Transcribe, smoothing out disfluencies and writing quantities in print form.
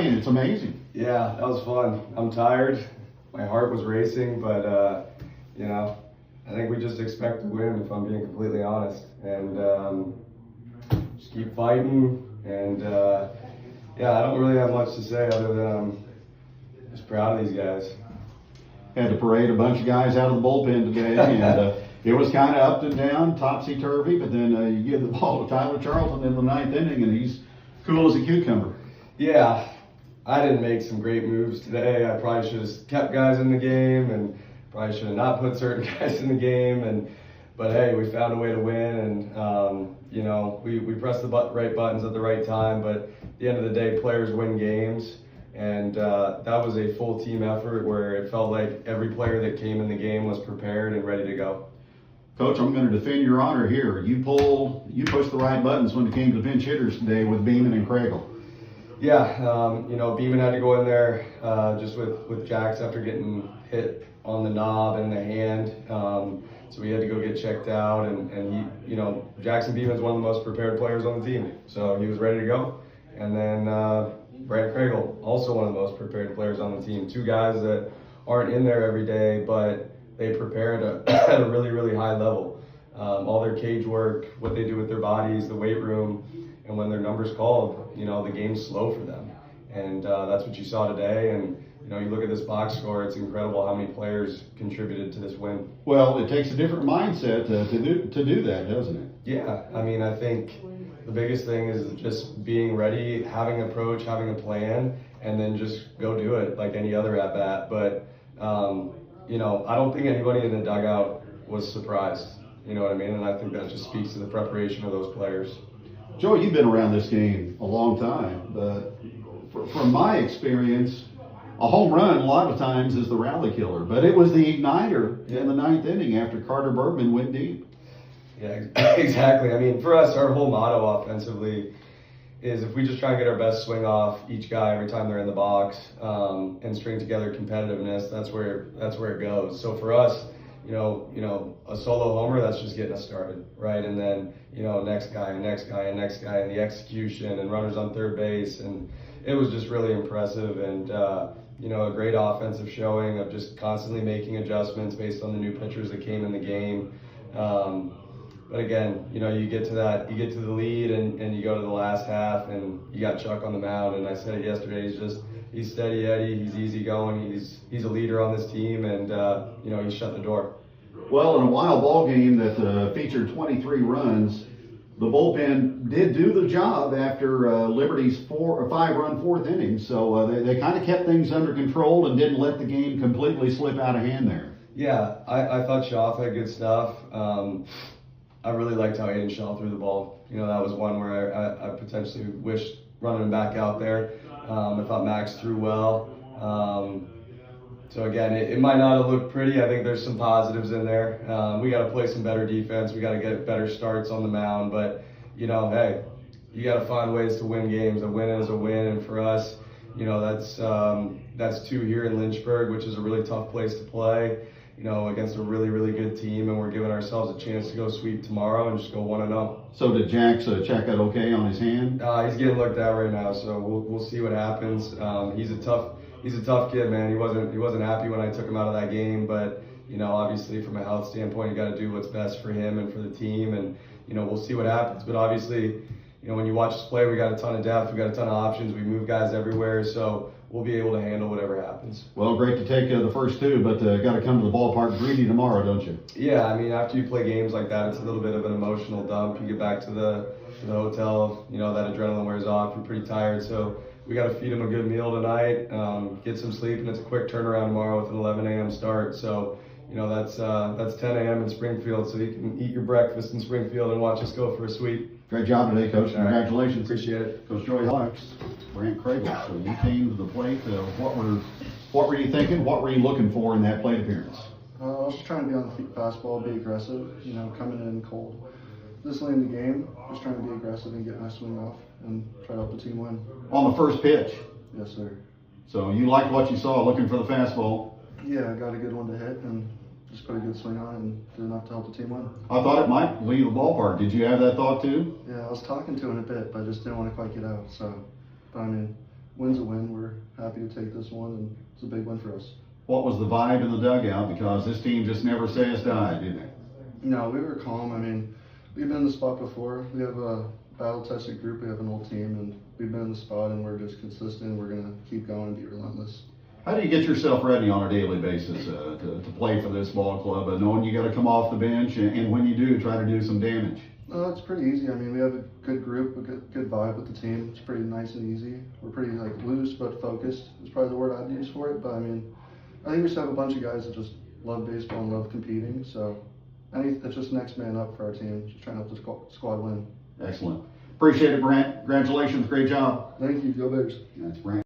playing. It's amazing. Yeah, that was fun. I'm tired. My heart was racing, but you know, I think we just expect to win, if I'm being completely honest, and just keep fighting. And yeah, I don't really have much to say other than I'm just proud of these guys. Had to parade a bunch of guys out of the bullpen today, and it was kind of up and down, topsy-turvy, but then you give the ball to Tyler Charlton in the 9th inning, and he's cool as a cucumber. Yeah, I didn't make some great moves today. I probably should have kept guys in the game, and probably should have not put certain guys in the game. But hey, we found a way to win, and you know, we pressed the right buttons at the right time. But at the end of the day, players win games. And that was a full team effort where it felt like every player that came in the game was prepared and ready to go. Coach, I'm going to defend your honor here. You pushed the right buttons when it came to pinch hitters today with Beeman and Kragel. Yeah, you know, Beeman had to go in there just with Jax after getting hit on the knob and the hand. So we had to go get checked out, and he, you know, Jackson Beeman's one of the most prepared players on the team. So he was ready to go. And then Brant Kragel, also one of the most prepared players on the team. 2 guys that aren't in there every day, but they prepared at a really, really high level. All their cage work, what they do with their bodies, the weight room, and when their number's called, you know, the game's slow for them. And that's what you saw today. And, you know, you look at this box score, it's incredible how many players contributed to this win. Well, it takes a different mindset to do that, doesn't it? Yeah, I mean, I think the biggest thing is just being ready, having an approach, having a plan, and then just go do it like any other at bat. But, you know, I don't think anybody in the dugout was surprised. You know what I mean? And I think that just speaks to the preparation of those players. Joe, you've been around this game a long time, but from my experience, a home run a lot of times is the rally killer. But it was the igniter in the 9th inning after Carter Bergman went deep. Yeah, exactly. I mean, for us, our whole motto offensively is if we just try and get our best swing off each guy every time they're in the box and string together competitiveness, that's where it goes. So for us, you know, a solo homer, that's just getting us started, right? And then, you know, next guy, and the execution and runners on third base, and it was just really impressive, and you know, a great offensive showing of just constantly making adjustments based on the new pitchers that came in the game. But again, you know, you get to the lead and you go to the last half and you got Chuck on the mound, and I said it yesterday, he's steady Eddie, he's easy going, he's a leader on this team, and you know, he shut the door. Well, in a wild ball game that featured 23 runs, the bullpen did do the job after Liberty's 5-run 4th inning, so they kind of kept things under control and didn't let the game completely slip out of hand there. Yeah, I thought Schaff had good stuff. I really liked how Aiden Shaw threw the ball. You know, that was one where I potentially wished running him back out there. I thought Max threw well. So again, it might not have looked pretty. I think there's some positives in there. We got to play some better defense. We got to get better starts on the mound. But, you know, hey, you got to find ways to win games. A win is a win. And for us, you know, that's 2 here in Lynchburg, which is a really tough place to play, you know, against a really, really good team, and we're giving ourselves a chance to go sweep tomorrow and just go 1-0. So did Jax check out okay on his hand? He's getting looked at right now, so we'll see what happens. He's a tough kid, man. He wasn't happy when I took him out of that game, but you know, obviously from a health standpoint, you got to do what's best for him and for the team, and you know, we'll see what happens. But obviously, you know, when you watch us play, we got a ton of depth, we got a ton of options, we move guys everywhere, so we'll be able to handle whatever happens. Well, great to take the first 2, but got to come to the ballpark greedy tomorrow, don't you? Yeah, I mean, after you play games like that, it's a little bit of an emotional dump. You get back to the hotel, you know, that adrenaline wears off, you're pretty tired, so we got to feed him a good meal tonight, get some sleep, and it's a quick turnaround tomorrow with an 11 a.m. start. So, you know, that's 10 a.m. in Springfield, so you can eat your breakfast in Springfield and watch us go for a sweep. Great job today, Coach. Congratulations. Appreciate it. Coach Joey Hawks, Brant Kragel. So you came to the plate. What were you thinking? What were you looking for in that plate appearance? I was just trying to be on the fastball, be aggressive, you know, coming in cold. This late in the game, just trying to be aggressive and get my swing off and try to help the team win. On the first pitch? Yes, sir. So you liked what you saw, looking for the fastball? Yeah, I got a good one to hit and just put a good swing on it and did enough to help the team win. I thought it might leave the ballpark. Did you have that thought too? Yeah, I was talking to him a bit, but I just didn't want to quite get out. So, but I mean, win's a win. We're happy to take this one, and it's a big win for us. What was the vibe in the dugout? Because this team just never says die, do they? No, we were calm. I mean, we've been in the spot before. We have a battle-tested group. We have an old team, and we've been in the spot, and we're just consistent. We're going to keep going and be relentless. How do you get yourself ready on a daily basis to play for this ball club, knowing you got to come off the bench, and when you do, try to do some damage? It's pretty easy. I mean, we have a good group, a good vibe with the team. It's pretty nice and easy. We're pretty loose but focused. It's probably the word I'd use for it. But I mean, I think we just have a bunch of guys that just love baseball and love competing. So it's just next man up for our team. Just trying to help the squad win. Excellent. Appreciate it, Brant. Congratulations. Great job. Thank you. Go Bears. That's Brant.